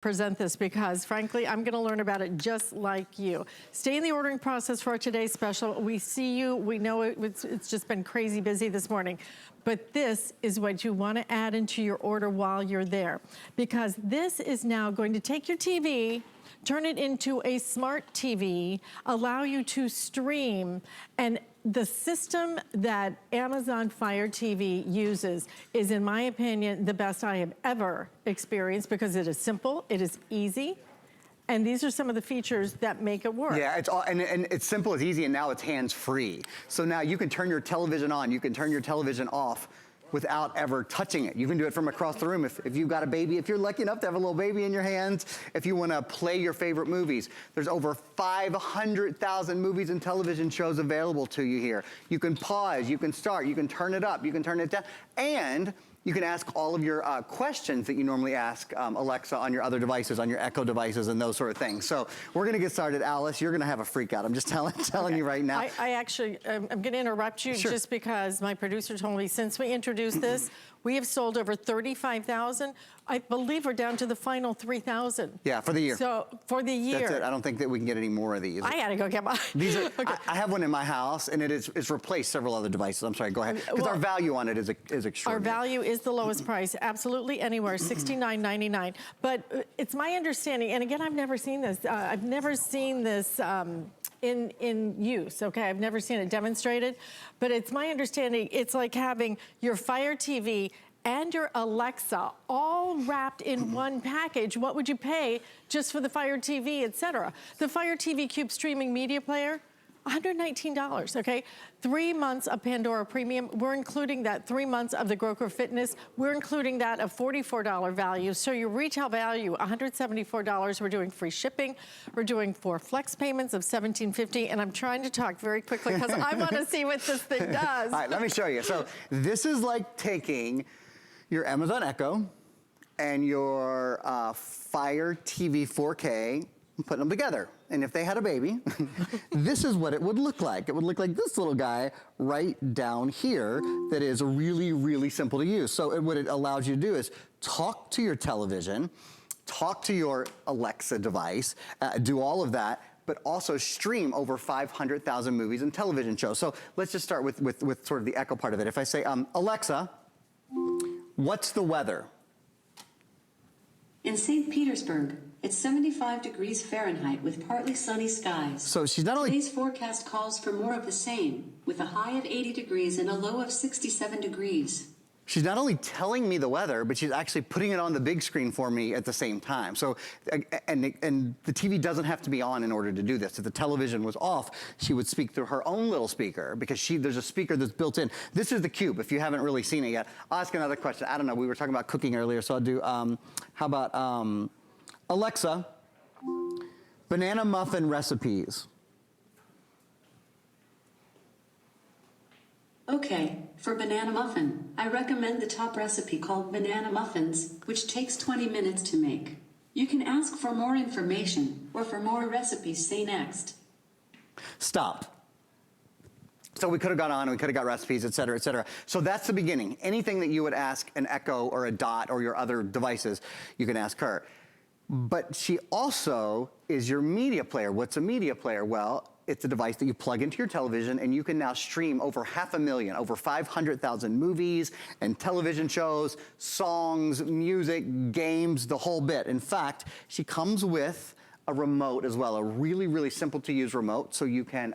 present this because frankly I'm going to learn about it just like you. Stay in the ordering process for today's special. We see you, we know it's just been crazy busy this morning, but this is what you want to add into your order while you're there, because this is now going to take your TV, turn it into a smart TV, allow you to stream, and the system that Amazon Fire TV uses is, in my opinion, the best I have ever experienced because it is simple, it is easy, and these are some of the features that make it work. Yeah, it's all, and it's simple, it's easy, and now it's hands-free. So now you can turn your television on, you can turn your television off without ever touching it. You can do it from across the room if you've got a baby, if you're lucky enough to have a little baby in your hands, if you wanna play your favorite movies. There's over 500,000 movies and television shows available to you here. You can pause, you can start, you can turn it up, you can turn it down, and you can ask all of your questions that you normally ask Alexa on your other devices, on your Echo devices and those sort of things. So we're gonna get started. Alice, you're gonna have a freak out. I'm just telling you right now. I actually, I'm gonna interrupt you just because my producer told me since we introduced this, we have sold over 35,000. I believe we're down to the final 3,000. Yeah, for the year. So, for the year. That's it. I don't think that we can get any more of these. I gotta go get mine. These are, okay. I have one in my house, and it's replaced several other devices. I'm sorry, go ahead. Because our value on it is extraordinary. Our value is the lowest price, absolutely anywhere, $69.99. But it's my understanding, and again, I've never seen this. I've never seen this in use, okay? I've never seen it demonstrated, but it's my understanding it's like having your Fire TV and your Alexa all wrapped in one package. What would you pay just for the Fire TV, etc.? The Fire TV Cube streaming media player, $119, okay? 3 months of Pandora Premium. We're including that 3 months of the Groker Fitness. We're including that of $44 value. So your retail value, $174. We're doing free shipping. We're doing 4 flex payments of $17.50. And I'm trying to talk very quickly because I want to see what this thing does. All right, let me show you. So this is like taking your Amazon Echo and your Fire TV 4K and putting them together. And if they had a baby, this is what it would look like. It would look like this little guy right down here that is really, really simple to use. So what it allows you to do is talk to your television, talk to your Alexa device, do all of that, but also stream over 500,000 movies and television shows. So let's just start with sort of the Echo part of it. If I say, Alexa, what's the weather? In St. Petersburg, it's 75 degrees Fahrenheit with partly sunny skies. So she's not only... Today's forecast calls for more of the same, with a high of 80 degrees and a low of 67 degrees. She's not only telling me the weather, but she's actually putting it on the big screen for me at the same time. So, and the TV doesn't have to be on in order to do this. If the television was off, she would speak through her own little speaker because there's a speaker that's built in. This is the Cube, if you haven't really seen it yet. I'll ask another question. I don't know, we were talking about cooking earlier, so I'll do, how about, Alexa, banana muffin recipes. Okay, for banana muffin, I recommend the top recipe called banana muffins, which takes 20 minutes to make. You can ask for more information, or for more recipes, say next. Stop. So we could have gone on, and we could have got recipes, et cetera, et cetera. So that's the beginning. Anything that you would ask an Echo or a Dot or your other devices, you can ask her. But she also is your media player. What's a media player? Well, it's a device that you plug into your television and you can now stream over 500,000, over 500,000 movies and television shows, songs, music, games, the whole bit. In fact, she comes with a remote as well, a really, really simple to use remote. So you can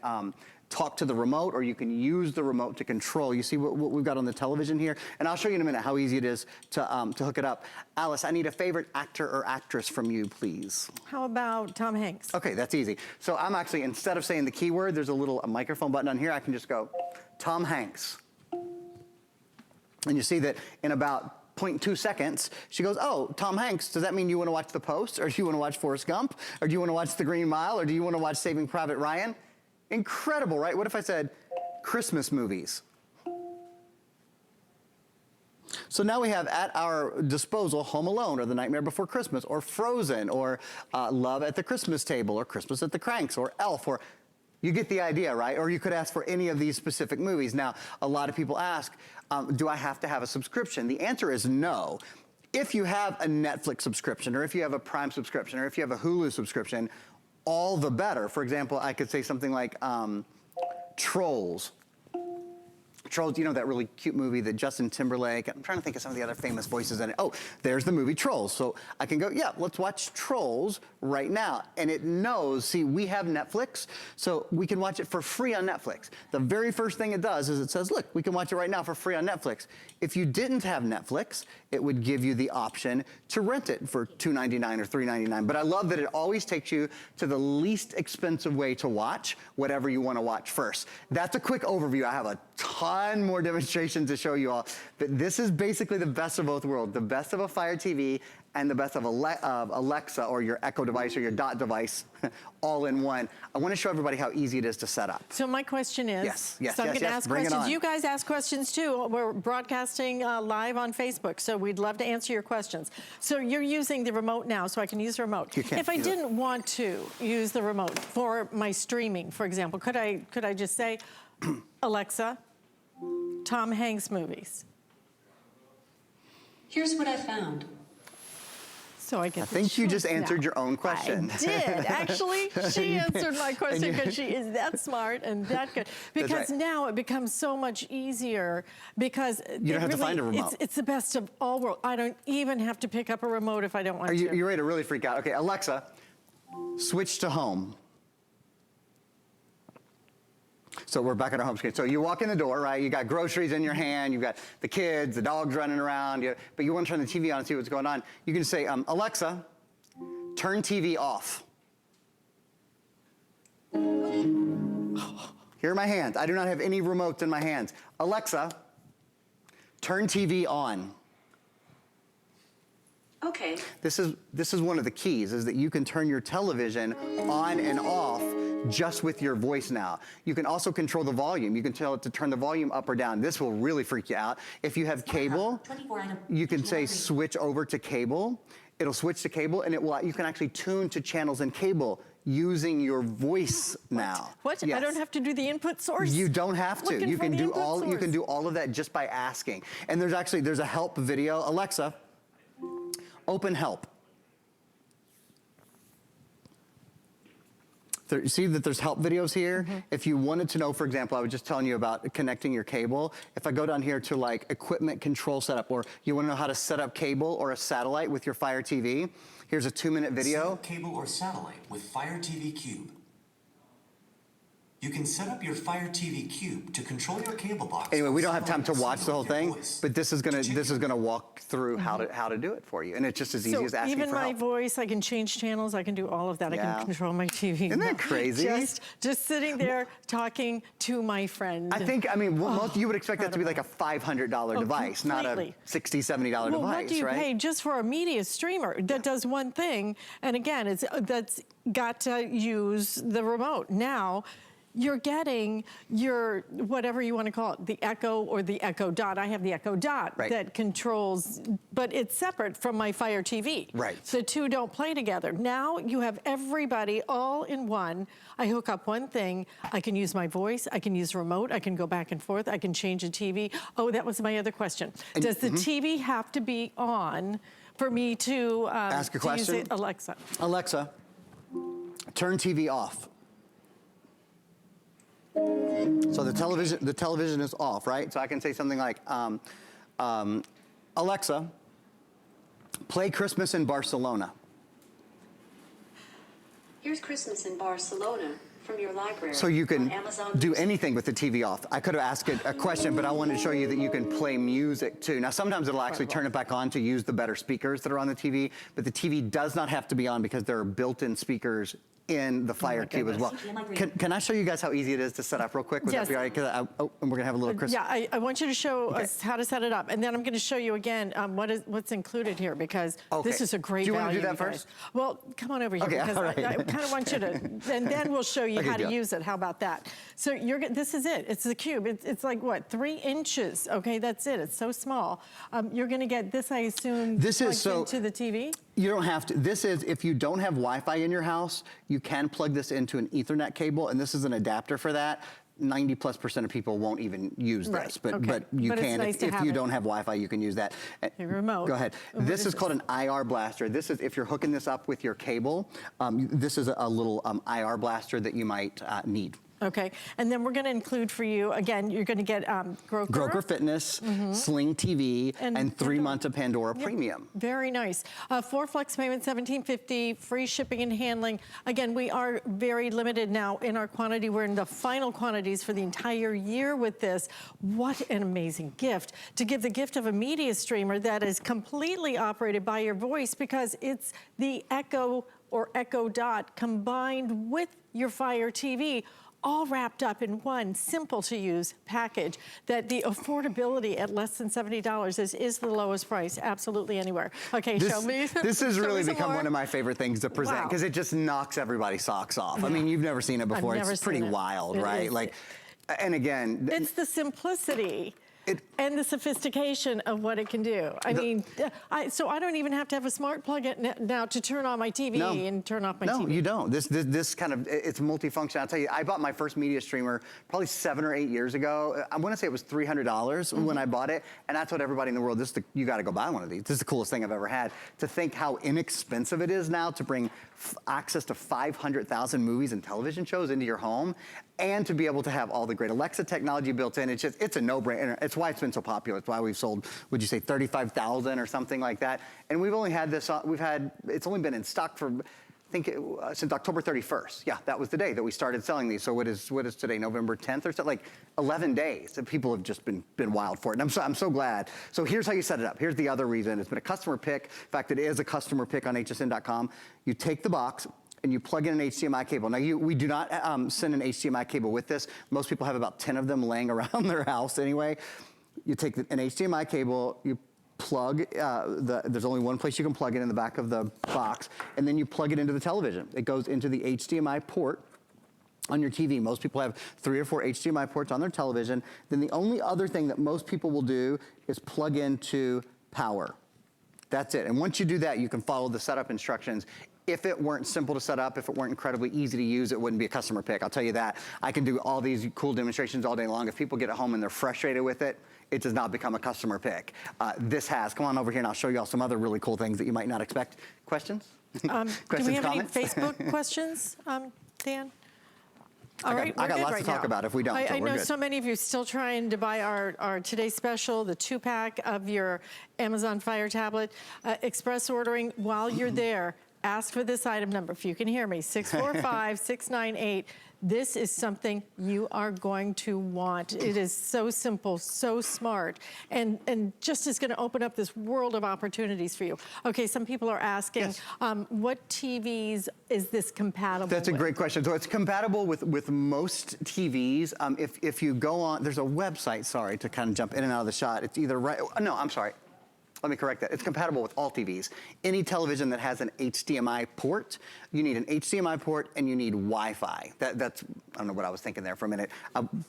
talk to the remote or you can use the remote to control. You see what we've got on the television here? And I'll show you in a minute how easy it is to hook it up. Alice, I need a favorite actor or actress from you, please. How about Tom Hanks? Okay, that's easy. So I'm actually, instead of saying the keyword, there's a microphone button on here. I can just go, Tom Hanks. And you see that in about 0.2 seconds, she goes, oh, Tom Hanks, does that mean you want to watch The Post? Or do you want to watch Forrest Gump? Or do you want to watch The Green Mile? Or do you want to watch Saving Private Ryan? Incredible, right? What if I said Christmas movies? So now we have at our disposal Home Alone or The Nightmare Before Christmas or Frozen or Love at the Christmas Table or Christmas at the Cranks or Elf, or you get the idea, right? Or you could ask for any of these specific movies. Now, a lot of people ask, do I have to have a subscription? The answer is no. If you have a Netflix subscription, or if you have a Prime subscription, or if you have a Hulu subscription, all the better. For example, I could say something like Trolls. Trolls, you know that really cute movie that Justin Timberlake, I'm trying to think of some of the other famous voices in it. Oh, there's the movie Trolls. So I can go, yeah, let's watch Trolls right now. And it knows, see, we have Netflix, so we can watch it for free on Netflix. The very first thing it does is it says, look, we can watch it right now for free on Netflix. If you didn't have Netflix, it would give you the option to rent it for $2.99 or $3.99. But I love that it always takes you to the least expensive way to watch whatever you want to watch first. That's a quick overview. I have a ton more demonstrations to show you all, but this is basically the best of both worlds, the best of a Fire TV and the best of Alexa or your Echo device or your Dot device all in one. I want to show everybody how easy it is to set up. So my question is, so I'm going to ask questions. You guys ask questions too. We're broadcasting live on Facebook, so we'd love to answer your questions. So you're using the remote now, so I can use the remote. You can. If I didn't want to use the remote for my streaming, for example, could I just say, Alexa, Tom Hanks movies? Here's what I found. So I get I think you just answered your own question. I did. Actually, she answered my question because she is that smart and that good. Because now it becomes so much easier because you don't have to find a remote. It's the best of all worlds. I don't even have to pick up a remote if I don't want to. You're ready to really freak out. Okay, Alexa, switch to home. So we're back at our home screen. So you walk in the door, right? You got groceries in your hand. You've got the kids, the dogs running around. But you want to turn the TV on and see what's going on. You can say, Alexa, turn TV off. Here are my hands. I do not have any remotes in my hands. Alexa, turn TV on. Okay. This is one of the keys, is that you can turn your television on and off just with your voice now. You can also control the volume. You can tell it to turn the volume up or down. This will really freak you out. If you have cable, you can say switch over to cable. It'll switch to cable, and you can actually tune to channels in cable using your voice now. What? Yes. I don't have to do the input source? You don't have to. You can do all of that just by asking. And there's a help video. Alexa, open help. You see that there's help videos here? Mm-hmm. If you wanted to know, for example, I was just telling you about connecting your cable. If I go down here to like equipment control setup, or you want to know how to set up cable or a satellite with your Fire TV, here's a 2-minute video. Set up cable or satellite with Fire TV Cube. You can set up your Fire TV Cube to control your cable box. Anyway, we don't have time to watch the whole thing, but this is gonna walk through how to do it for you, and it's just as easy as asking for help. Even my voice, I can change channels, I can do all of that. Yeah. I can control my TV. Isn't that crazy? Just sitting there talking to my friend. I mean, most you would expect that to be like a $500 device, not a $60, $70 device, what do you pay just for a media streamer that does one thing? And again, that's got to use the remote. Now, you're getting your, whatever you want to call it, the Echo or the Echo Dot. I have the Echo Dot that controls, but it's separate from my Fire TV. Right. The two don't play together. Now you have everybody all in one. I hook up one thing. I can use my voice. I can use remote. I can go back and forth. I can change the TV. Oh, that was my other question. Does the TV have to be on for me to ask a question? Use it? Alexa. Alexa, turn TV off. So the television is off, right? So I can say something like, Alexa, play Christmas in Barcelona. Here's Christmas in Barcelona from your library. So you can Amazon do anything with the TV off. I could have asked it a question, but I wanted to show you that you can play music too. Now, sometimes it'll actually turn it back on to use the better speakers that are on the TV, but the TV does not have to be on because there are built-in speakers in the Fire Cube as well. Can I show you guys how easy it is to set up real quick? Would that be all right? And we're gonna have a little Christmas. Yeah, I want you to show us how to set it up, and then I'm going to show you again what's included here, because this is a great value. Do you want to do that first? Well, come on over here, because I kind of want you to, and then we'll show you how to use it. How about that? So this is it. It's the cube. It's like what, 3 inches? Okay, that's it. It's so small. You're going to get this, I assume, plugged into the TV. You don't have to. This is, if you don't have Wi-Fi in your house, you can plug this into an Ethernet cable, and this is an adapter for that. 90+% of people won't even use Right, this, but okay. you But it's can nice to if have you it. don't have Wi-Fi, you can use that. Your remote. Go ahead. What This is is called an IR blaster. This is if you're hooking this up with your cable. This is a little IR blaster that you might need. Okay, and then we're going to include for you, again, you're going to get Groker Fitness, Sling TV, and 3 months of Pandora Premium. Very nice. 4 flex payments, $17.50, free shipping and handling. Again, we are very limited now in our quantity. We're in the final quantities for the entire year with this. What an amazing gift to give the gift of a media streamer that is completely operated by your voice, because it's the Echo or Echo Dot combined with your Fire TV, all wrapped up in one simple to use package, that the affordability at less than $70 is the lowest price absolutely anywhere. Okay, show me. This has Show really me some become more. one of my favorite things to present, Wow. because it just knocks everybody's socks off. I mean, you've never seen it before. never It's pretty seen it. wild, It right? is. Like, and again, It's the simplicity and the sophistication of what it can do. I mean, so I don't even have to have a smart plug now to turn on my TV and turn off my TV. No, you don't. This kind of, it's multifunction. I'll tell you, I bought my first media streamer probably 7 or 8 years ago. I want to say it was $300 when I bought it, and I told everybody in the world, you got to go buy one of these. This is the coolest thing I've ever had. To think how inexpensive it is now to bring access to 500,000 movies and television shows into your home, and to be able to have all the great Alexa technology built in. It's a no-brainer. It's why it's been so popular. It's why we've sold, would you say, 35,000 or something like that. And we've only had this, it's only been in stock for, I think, since October 31st. Yeah, that was the day that we started selling these. So what is today, November 10th or so? Like 11 days. And people have just been wild for it. And I'm so glad. So here's how you set it up. Here's the other reason. It's been a customer pick. In fact, it is a customer pick on hsn.com. You take the box and you plug in an HDMI cable. Now, we do not send an HDMI cable with this. Most people have about 10 of them laying around their house anyway. You take an HDMI cable, you plug, there's only one place you can plug it in the back of the box, and then you plug it into the television. It goes into the HDMI port on your TV. Most people have 3 or 4 HDMI ports on their television. Then the only other thing that most people will do is plug into power. That's it. And once you do that, you can follow the setup instructions. If it weren't simple to set up, if it weren't incredibly easy to use, it wouldn't be a customer pick. I'll tell you that. I can do all these cool demonstrations all day long. If people get it home and they're frustrated with it, it does not become a customer pick. This has. Come on over here and I'll show you all some other really cool things that you might not expect. Questions? Do we have comments? any Facebook questions, Dan? All right, I got we're good lots right to talk now. about if we don't, so I we're know good. so many of you still trying to buy our today's special, the 2-pack of your Amazon Fire tablet. Express ordering while you're there. Ask for this item number, if you can hear me, 645-698. This is something you are going to want. It is so simple, so smart, and just is gonna open up this world of opportunities for you. Okay, some people are asking, Yes. what TVs is this compatible That's a with? great question. So it's compatible with most TVs. If you go on, there's a website, sorry, to kind of jump in and out of the shot. It's either right, no, I'm sorry. Let me correct that. It's compatible with all TVs. Any television that has an HDMI port, you need an HDMI port and you need Wi-Fi. That's, I don't know what I was thinking there for a minute.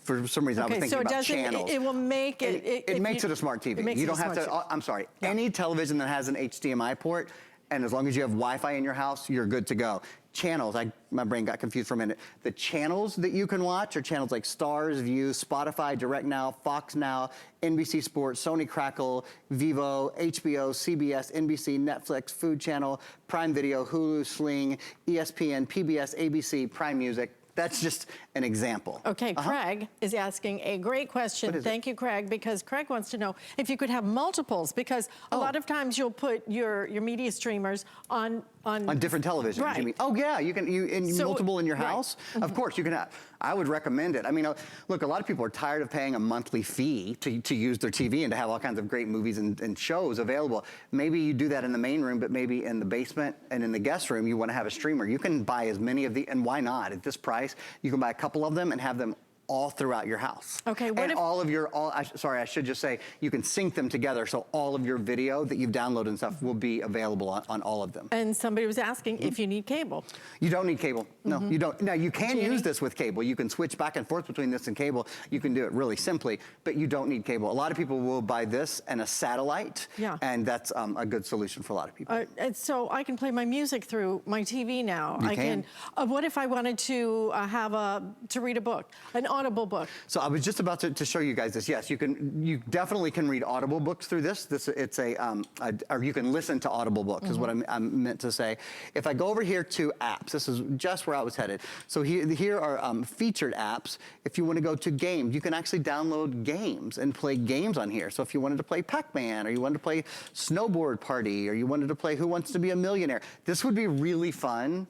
For some reason, I was Okay, thinking so about channels. it will make it. It makes it a smart TV. You don't have to, I'm sorry, any television that has an HDMI port, and as long as you have Wi-Fi in your house, you're good to go. Channels, my brain got confused for a minute. The channels that you can watch are channels like Stars, View, Spotify, Direct Now, Fox Now, NBC Sports, Sony Crackle, Vivo, HBO, CBS, NBC, Netflix, Food Channel, Prime Video, Hulu, Sling, ESPN, PBS, ABC, Prime Music. That's just an example. Okay, Craig is asking a great question. Thank you, Craig, because Craig wants to know if you could have multiples, because a lot of times you'll put your media streamers on different televisions, right. you mean? Oh yeah, multiple in your house? Right. Of course, you can have. I would recommend it. I mean, look, a lot of people are tired of paying a monthly fee to use their TV and to have all kinds of great movies and shows available. Maybe you do that in the main room, but maybe in the basement and in the guest room, you want to have a streamer. You can buy as many of the, and why not? At this price, you can buy a couple of them and have them all throughout your house. Okay, what if all of your, sorry, I should just say, you can sync them together so all of your video that you've downloaded and stuff will be available on all of them. And somebody was asking if you need cable. You don't need cable. No, you don't. Now, you can use this with cable. You can switch back and forth between this and cable. You can do it really simply, but you don't need cable. A lot of people will buy this and a satellite, and that's a good solution for a lot of people. And so I can play my music through my TV now. You can. What if I wanted to read a book, an Audible book. So I was just about to show you guys this. Yes, you definitely can read Audible books through this. It's or you can listen to Audible books is what I'm meant to say. If I go over here to apps, this is just where I was headed. So here are featured apps. If you want to go to games, you can actually download games and play games on here. So if you wanted to play Pac-Man, or you wanted to play Snowboard Party, or you wanted to play Who Wants to Be a Millionaire, this would be really fun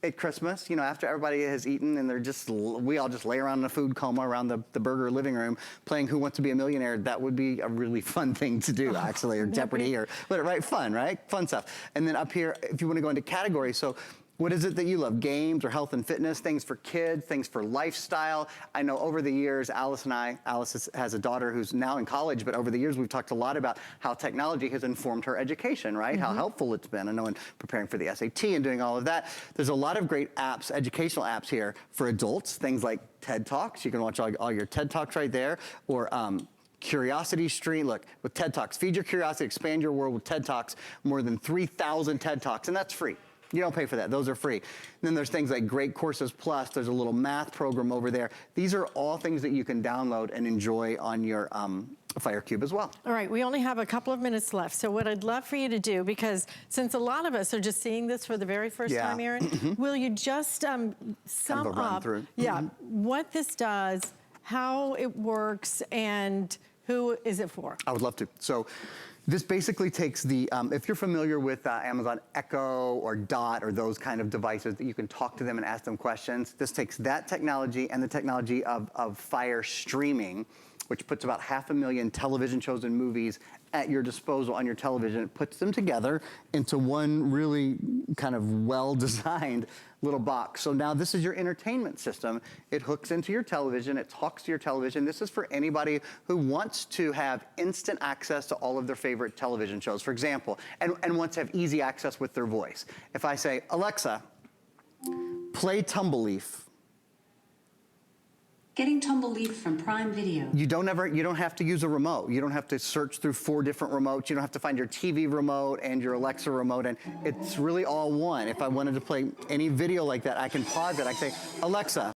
at Christmas, you know, after everybody has eaten and we all just lay around in a food coma around the burger living room playing Who Wants to Be a Millionaire. That would be a really fun thing to do, actually, or Jeopardy, or right, fun, right? Fun stuff. And then up here, if you want to go into categories, so what is it that you love? Games or health and fitness, things for kids, things for lifestyle. I know over the years, Alice has a daughter who's now in college, but over the years we've talked a lot about how technology has informed her education, right? How helpful it's been. I know in preparing for the SAT and doing all of that. There's a lot of great apps, educational apps here for adults, things like TED Talks. You can watch all your TED Talks right there, or Curiosity Stream. Look, with TED Talks, feed your curiosity, expand your world with TED Talks, more than 3,000 TED Talks, and that's free. You don't pay for that. Those are free. And then there's things like Great Courses Plus. There's a little math program over there. These are all things that you can download and enjoy on your Fire Cube as well. All right, we only have a couple of minutes left. So what I'd love for you to do, because since a lot of us are just seeing this for the very first time, Aaron, will you just sum up what this does, how it works, and who is it for? I would love to. So this basically takes the, if you're familiar with Amazon Echo or Dot or those kind of devices that you can talk to them and ask them questions, this takes that technology and the technology of Fire streaming, which puts about 500,000 television shows and movies at your disposal on your television. It puts them together into one really kind of well-designed little box. So now this is your entertainment system. It hooks into your television, it talks to your television. This is for anybody who wants to have instant access to all of their favorite television shows, for example, and wants to have easy access with their voice. If I say, Alexa, play Tumbleleaf. Getting Tumbleleaf from Prime Video. You don't have to use a remote. You don't have to search through 4 different remotes. You don't have to find your TV remote and your Alexa remote, and it's really all one. If I wanted to play any video like that, I can pause it. I can say, Alexa,